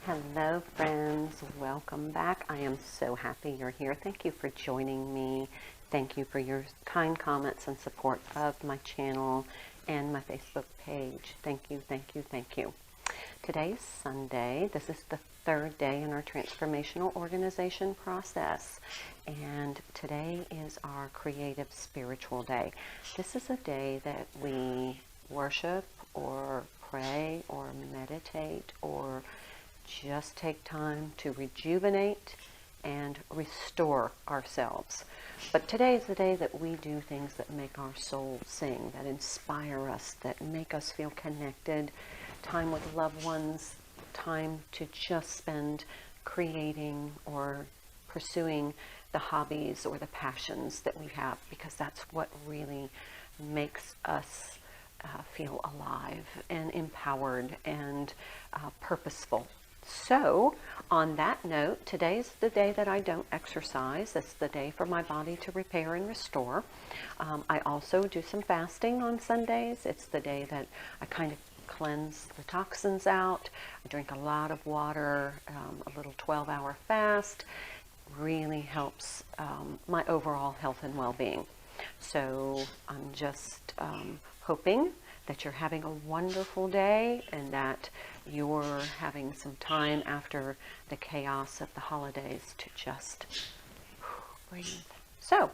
Hello friends, welcome back. I am so happy you're here. Thank you for joining me. Thank you for your kind comments and support of my channel and my Facebook page. Thank you, thank you, thank you. Today is Sunday. This is the third day in our transformational organization process. And today is our creative spiritual day. This is a day that we worship or pray or meditate or just take time to rejuvenate and restore ourselves. But today is the day that we do things that make our soul sing, that inspire us, that make us feel connected, time with loved ones, time to just spend creating or pursuing the hobbies or the passions that we have, because that's what really makes us feel alive and empowered and purposeful. So, on that note, today's the day that I don't exercise. It's the day for my body to repair and restore. I also do some fasting on Sundays. It's the day that I kind of cleanse the toxins out. I drink a lot of water. A little 12-hour fast really helps my overall health and well-being. So I'm just hoping that you're having a wonderful day and that you're having some time after the chaos of the holidays to just breathe. So,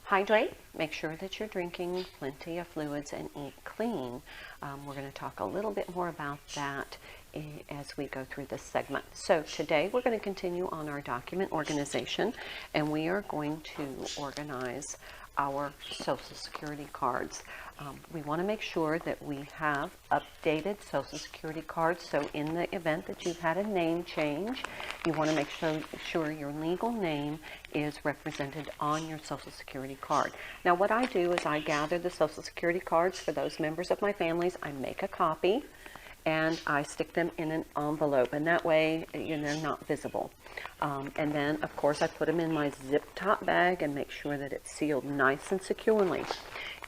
hydrate. Make sure that you're drinking plenty of fluids and eat clean. We're going to talk a little bit more about that as we go through this segment. So today we're going to continue on our document organization, and we are going to organize our Social Security cards. We want to make sure that we have updated Social Security cards. So in the event that you've had a name change, you want to make sure your legal name is represented on your Social Security card. Now what I do is I gather the Social Security cards for those members of my families. I make a copy and I stick them in an envelope, and that way they're not visible. And then of course I put them in my zip top bag and make sure that it's sealed nice and securely.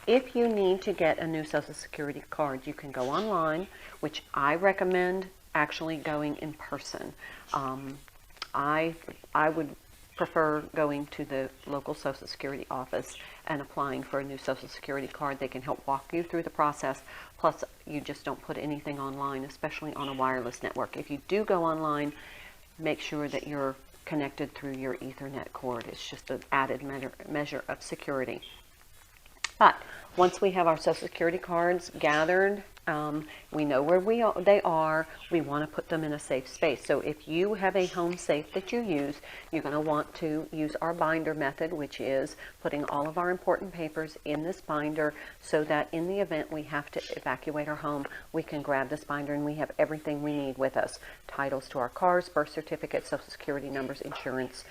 If you need to get a new Social Security card, you can go online, which I recommend actually going in person. I would prefer going to the local Social Security office and applying for a new Social Security card. They can help walk you through the process. Plus, you just don't put anything online, especially on a wireless network. If you do go online, make sure that you're connected through your Ethernet cord. It's just an added measure of security. But once we have our Social Security cards gathered, we know where they are. We want to put them in a safe space. So if you have a home safe that you use, you're going to want to use our binder method, which is putting all of our important papers in this binder so that in the event we have to evacuate our home, we can grab this binder and we have everything we need with us. Titles to our cars, birth certificates, Social Security numbers, insurance.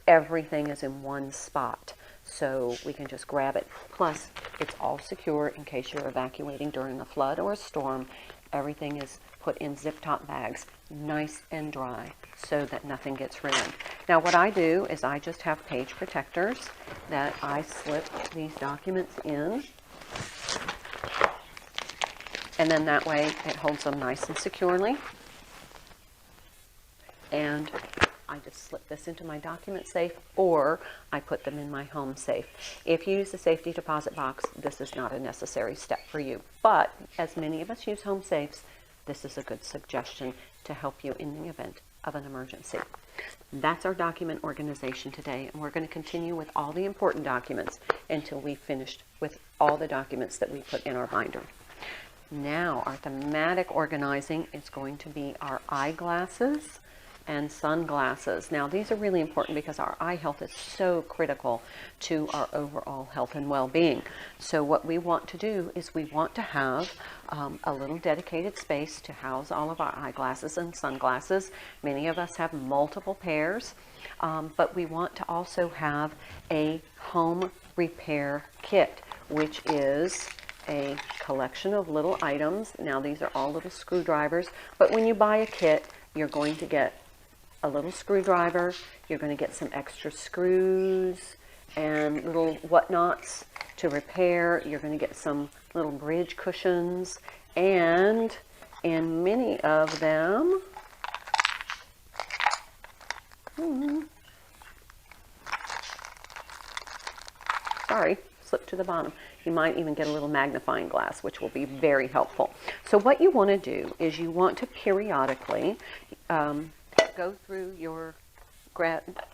Everything is in one spot. So we can just grab it. Plus, it's all secure in case you're evacuating during a flood or a storm. Everything is put in zip-top bags, nice and dry, so that nothing gets ruined. Now, what I do is I just have page protectors that I slip these documents in. And then that way it holds them nice and securely. And I just slip this into my document safe, or I put them in my home safe. If you use the safety deposit box, this is not a necessary step for you. But as many of us use home safes, this is a good suggestion to help you in the event of an emergency. That's our document organization today, and we're going to continue with all the important documents until we've finished with all the documents that we put in our binder. Now, our thematic organizing is going to be our eyeglasses and sunglasses. Now these are really important because our eye health is so critical to our overall health and well-being. So what we want to do is we want to have a little dedicated space to house all of our eyeglasses and sunglasses. Many of us have multiple pairs, but we want to also have a home repair kit, which is a collection of little items. Now these are all little screwdrivers, but when you buy a kit, you're going to get a little screwdriver, you're going to get some extra screws and little whatnots to repair. You're going to get some little bridge cushions, and in many of them Sorry, slip to the bottom. You might even get a little magnifying glass, which will be very helpful. So what you want to do is you want to periodically go through your,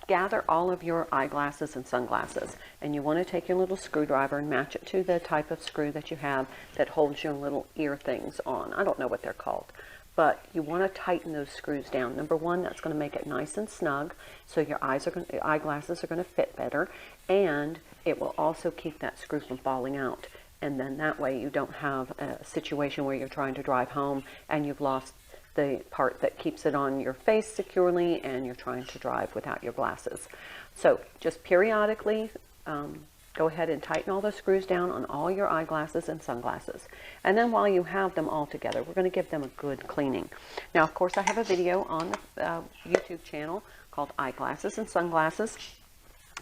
gather all of your eyeglasses and sunglasses, and you want to take your little screwdriver and match it to the type of screw that you have that holds your little ear things on. I don't know what they're called, but you want to tighten those screws down. Number one, that's going to make it nice and snug, so your eyeglasses are going to fit better, and it will also keep that screw from falling out. And then that way you don't have a situation where you're trying to drive home and you've lost the part that keeps it on your face securely and you're trying to drive without your glasses. So just periodically go ahead and tighten all those screws down on all your eyeglasses and sunglasses. And then while you have them all together, we're going to give them a good cleaning. Now, of course, I have a video on the YouTube channel called Eyeglasses and Sunglasses.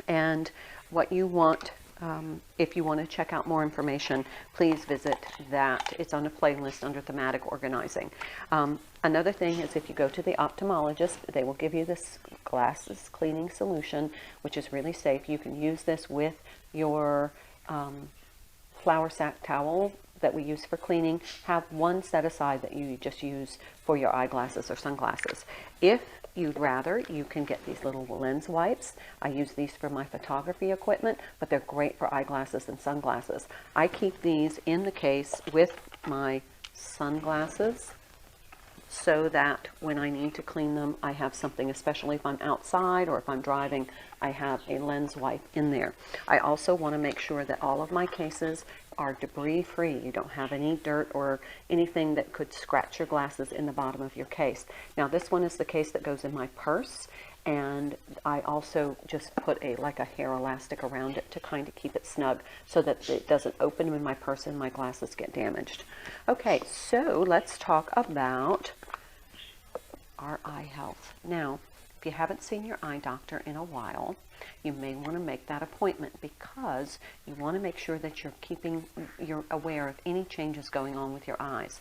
And what you want, if you want to check out more information, please visit that. It's on a playlist under thematic organizing. Another thing is if you go to the ophthalmologist, they will give you this glasses cleaning solution, which is really safe. You can use this with your flour sack towel that we use for cleaning. Have one set aside that you just use for your eyeglasses or sunglasses. If you'd rather, you can get these little lens wipes. I use these for my photography equipment, but they're great for eyeglasses and sunglasses. I keep these in the case with my sunglasses so that when I need to clean them, I have something, especially if I'm outside or if I'm driving, I have a lens wipe in there. I also want to make sure that all of my cases are debris free. You don't have any dirt or anything that could scratch your glasses in the bottom of your case. Now this one is the case that goes in my purse, and I also just put like a hair elastic around it to kind of keep it snug so that it doesn't open when my purse and my glasses get damaged. Okay, so let's talk about our eye health. Now, if you haven't seen your eye doctor in a while, you may want to make that appointment because you want to make sure that you're aware of any changes going on with your eyes.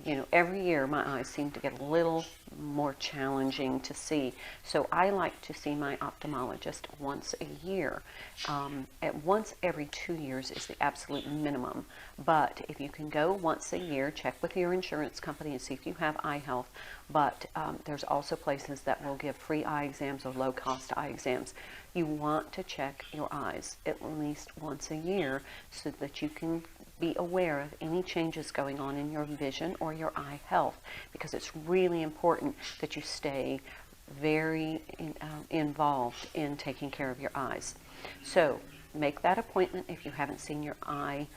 You know, every year my eyes seem to get a little more challenging to see. So I like to see my ophthalmologist once a year. At once every 2 years is the absolute minimum. But if you can go once a year, check with your insurance company and see if you have eye health. But there's also places that will give free eye exams or low-cost eye exams. You want to check your eyes at least once a year so that you can be aware of any changes going on in your vision or your eye health, because it's really important that you stay very involved in taking care of your eyes. So make that appointment if you haven't seen your eye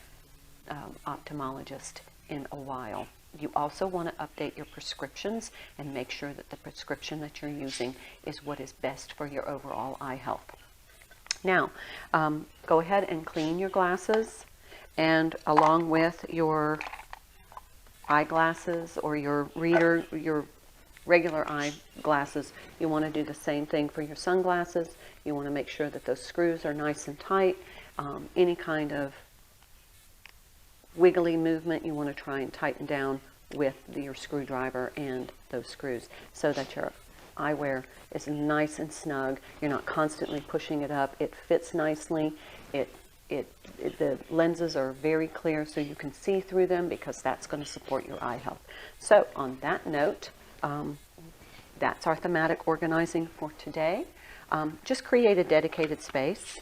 ophthalmologist in a while. You also want to update your prescriptions and make sure that the prescription that you're using is what is best for your overall eye health. Now, go ahead and clean your glasses, and along with your eyeglasses or your regular eyeglasses, you want to do the same thing for your sunglasses. You want to make sure that those screws are nice and tight. Any kind of wiggly movement you want to try and tighten down with your screwdriver and those screws so that your eyewear is nice and snug. You're not constantly pushing it up. It fits nicely. The lenses are very clear so you can see through them, because that's going to support your eye health. So on that note, that's our thematic organizing for today. Just create a dedicated space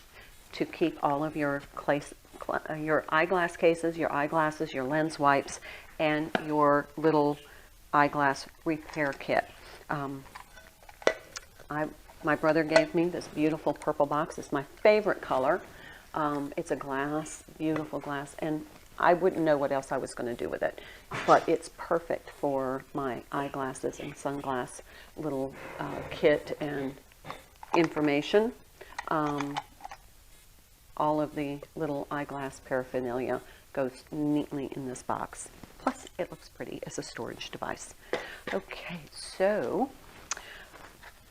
to keep all of your eyeglass cases, your eyeglasses, your lens wipes, and your little eyeglass repair kit. My brother gave me this beautiful purple box. It's my favorite color. It's a glass, beautiful glass, and I wouldn't know what else I was going to do with it, but it's perfect for my eyeglasses and sunglass little kit and information. All of the little eyeglass paraphernalia goes neatly in this box. Plus, it looks pretty as a storage device. Okay, so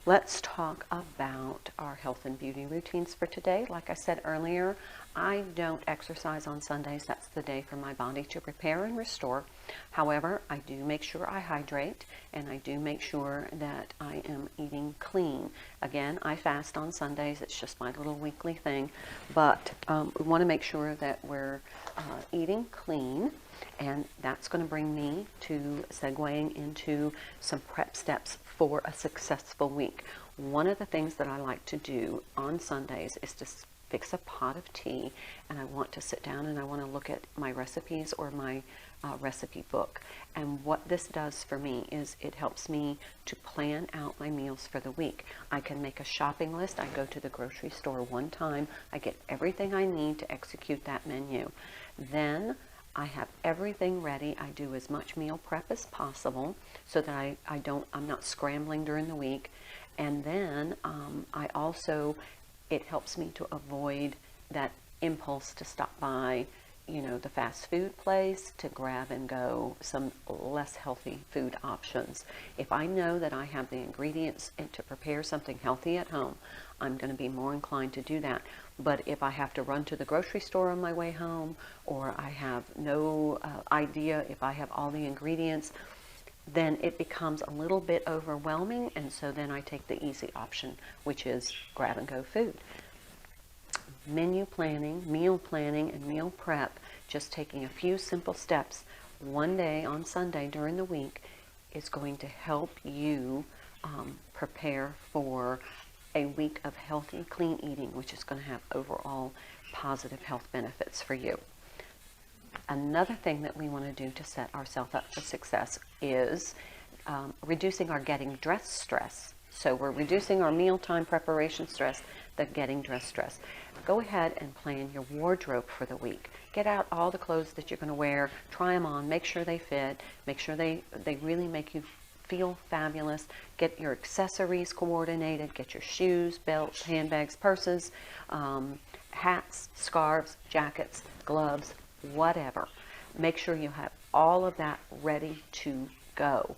let's talk about our health and beauty routines for today. Like I said earlier, I don't exercise on Sundays. That's the day for my body to repair and restore. However, I do make sure I hydrate, and I do make sure that I am eating clean. Again, I fast on Sundays. It's just my little weekly thing. But we want to make sure that we're eating clean. And that's going to bring me to segueing into some prep steps for a successful week. One of the things that I like to do on Sundays is to fix a pot of tea, and I want to sit down and I want to look at my recipes or my recipe book. And what this does for me is it helps me to plan out my meals for the week. I can make a shopping list. I go to the grocery store one time. I get everything I need to execute that menu. Then I have everything ready. I do as much meal prep as possible so that I'm not scrambling during the week. And then I also, it helps me to avoid that impulse to stop by, the fast food place to grab and go some less healthy food options. If I know that I have the ingredients to prepare something healthy at home, I'm going to be more inclined to do that. But if I have to run to the grocery store on my way home, or I have no idea if I have all the ingredients, then it becomes a little bit overwhelming, and so then I take the easy option, which is grab and go food. Menu planning, meal planning, and meal prep, just taking a few simple steps one day on Sunday during the week, is going to help you prepare for a week of healthy, clean eating, which is going to have overall positive health benefits for you. Another thing that we want to do to set ourselves up for success is reducing our getting dressed stress. So we're reducing our mealtime preparation stress, the getting dressed stress. Go ahead and plan your wardrobe for the week. Get out all the clothes that you're going to wear, try them on, make sure they fit, make sure they really make you feel fabulous. Get your accessories coordinated, get your shoes, belts, handbags, purses, hats, scarves, jackets, gloves, whatever. Make sure you have all of that ready to go.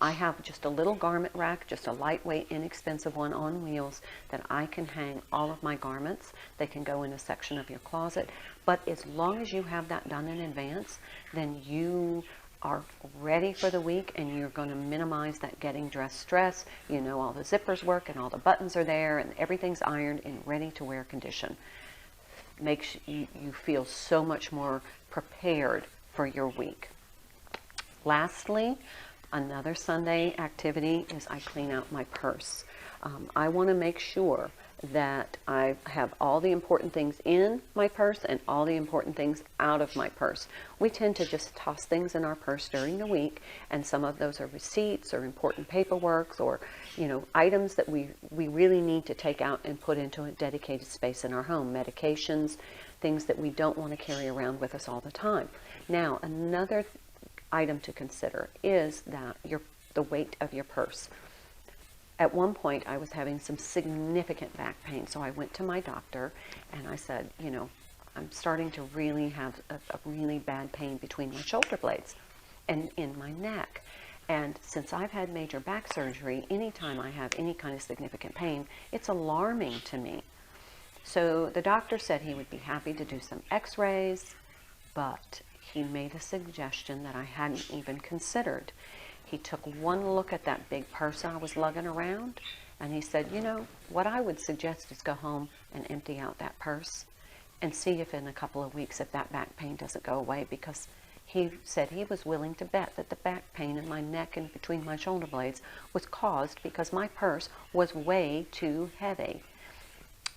I have just a little garment rack, just a lightweight, inexpensive one on wheels that I can hang all of my garments. They can go in a section of your closet. But as long as you have that done in advance, then you are ready for the week, and you're going to minimize that getting dressed stress. All the zippers work and all the buttons are there and everything's ironed in ready to wear condition. Makes you feel so much more prepared for your week. Lastly, another Sunday activity is I clean out my purse. I want to make sure that I have all the important things in my purse and all the important things out of my purse. We tend to just toss things in our purse during the week, and some of those are receipts or important paperwork or items that we really need to take out and put into a dedicated space in our home. Medications, things that we don't want to carry around with us all the time. Now, another item to consider is that the weight of your purse. At one point, I was having some significant back pain, so I went to my doctor and I said, I'm starting to really have a really bad pain between my shoulder blades and in my neck. And since I've had major back surgery, anytime I have any kind of significant pain, it's alarming to me. So the doctor said he would be happy to do some x-rays, but he made a suggestion that I hadn't even considered. He took one look at that big purse I was lugging around, and he said, what I would suggest is go home and empty out that purse and see if in a couple of weeks if that back pain doesn't go away, because he said he was willing to bet that the back pain in my neck and between my shoulder blades was caused because my purse was way too heavy.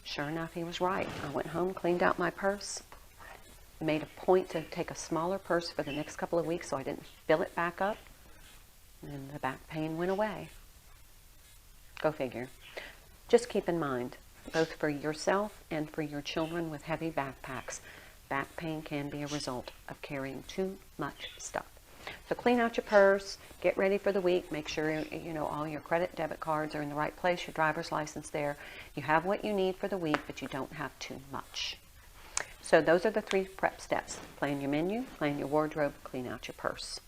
Sure enough, he was right. I went home, cleaned out my purse, made a point to take a smaller purse for the next couple of weeks so I didn't fill it back up, and the back pain went away. Go figure. Just keep in mind, both for yourself and for your children with heavy backpacks, back pain can be a result of carrying too much stuff. So clean out your purse, get ready for the week, make sure all your credit, debit cards are in the right place, your driver's license there. You have what you need for the week, but you don't have too much. So those are the 3 prep steps. Plan your menu, plan your wardrobe, clean out your purse.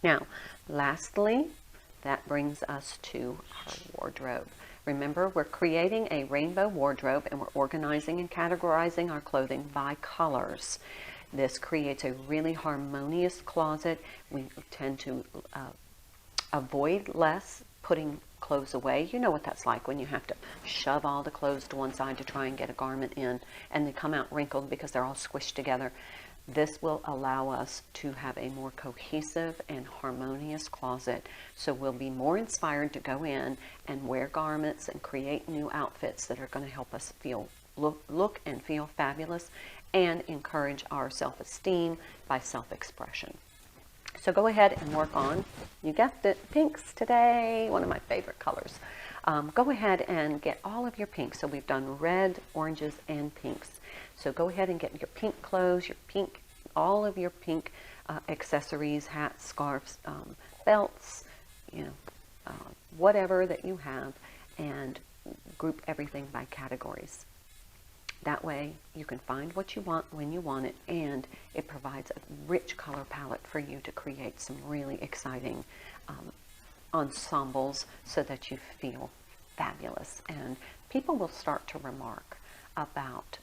Now, lastly, that brings us to our wardrobe. Remember, we're creating a rainbow wardrobe and we're organizing and categorizing our clothing by colors. This creates a really harmonious closet. We tend to avoid less putting clothes away. You know what that's like when you have to shove all the clothes to one side to try and get a garment in, and they come out wrinkled because they're all squished together. This will allow us to have a more cohesive and harmonious closet, so we'll be more inspired to go in and wear garments and create new outfits that are going to help us look and feel fabulous and encourage our self-esteem by self-expression. So go ahead and work on, you guessed it, pinks today, one of my favorite colors. Go ahead and get all of your pinks. So we've done red, oranges, and pinks. So go ahead and get your pink clothes, your pink, all of your pink accessories, hats, scarves, belts, whatever that you have, and group everything by categories. That way you can find what you want when you want it, and it provides a rich color palette for you to create some really exciting ensembles so that you feel fabulous. And people will start to remark about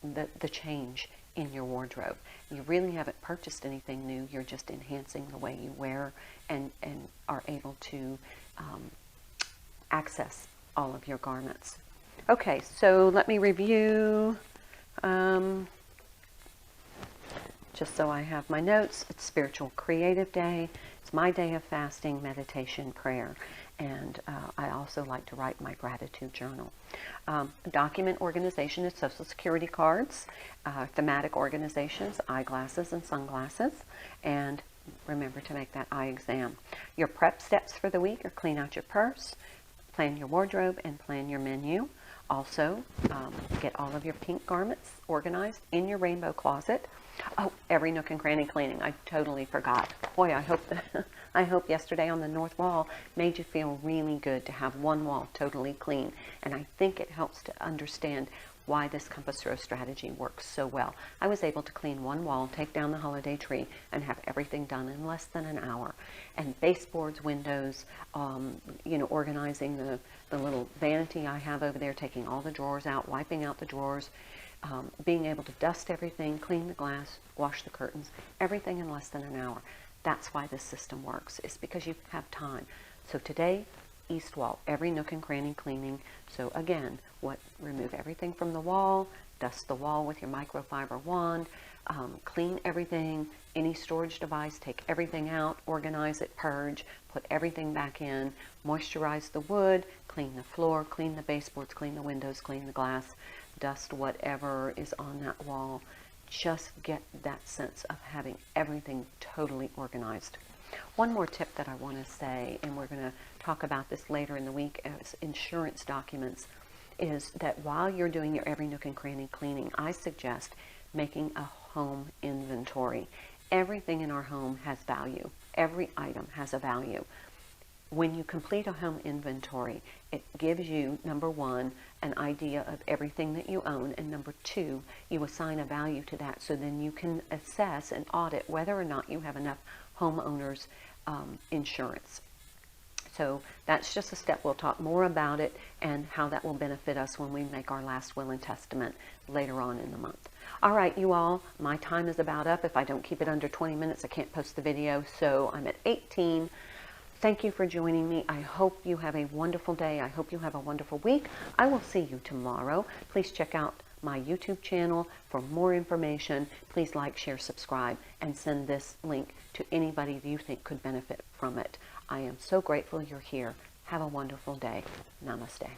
the change in your wardrobe. You really haven't purchased anything new, you're just enhancing the way you wear and are able to access all of your garments. Okay, so let me review, just so I have my notes. It's Spiritual Creative Day. It's my day of fasting, meditation, prayer, and I also like to write my gratitude journal. Document organization is Social Security cards, thematic organizations, eyeglasses and sunglasses, and remember to make that eye exam. Your prep steps for the week are clean out your purse, plan your wardrobe, and plan your menu. Also, get all of your pink garments organized in your rainbow closet. Oh, every nook and cranny cleaning. I totally forgot. Boy, I hope yesterday on the north wall made you feel really good to have one wall totally clean. And I think it helps to understand why this Compass Rose strategy works so well. I was able to clean one wall, take down the holiday tree, and have everything done in less than an hour. And baseboards, windows, organizing the little vanity I have over there, taking all the drawers out, wiping out the drawers, being able to dust everything, clean the glass, wash the curtains, everything in less than an hour. That's why this system works. It's because you have time. So today, east wall, every nook and cranny cleaning. So again, remove everything from the wall, dust the wall with your microfiber wand, clean everything, any storage device, take everything out, organize it, purge, put everything back in, moisturize the wood, clean the floor, clean the baseboards, clean the windows, clean the glass, dust whatever is on that wall. Just get that sense of having everything totally organized. One more tip that I want to say, and we're going to talk about this later in the week as insurance documents, is that while you're doing your every nook and cranny cleaning, I suggest making a home inventory. Everything in our home has value. Every item has a value. When you complete a home inventory, it gives you, number one, an idea of everything that you own, and number two, you assign a value to that, so then you can assess and audit whether or not you have enough homeowners insurance. So that's just a step. We'll talk more about it and how that will benefit us when we make our last will and testament later on in the month. All right, you all, my time is about up. If I don't keep it under 20 minutes, I can't post the video, so I'm at 18. Thank you for joining me. I hope you have a wonderful day. I hope you have a wonderful week. I will see you tomorrow. Please check out my YouTube channel for more information. Please like, share, subscribe, and send this link to anybody you think could benefit from it. I am so grateful you're here. Have a wonderful day. Namaste.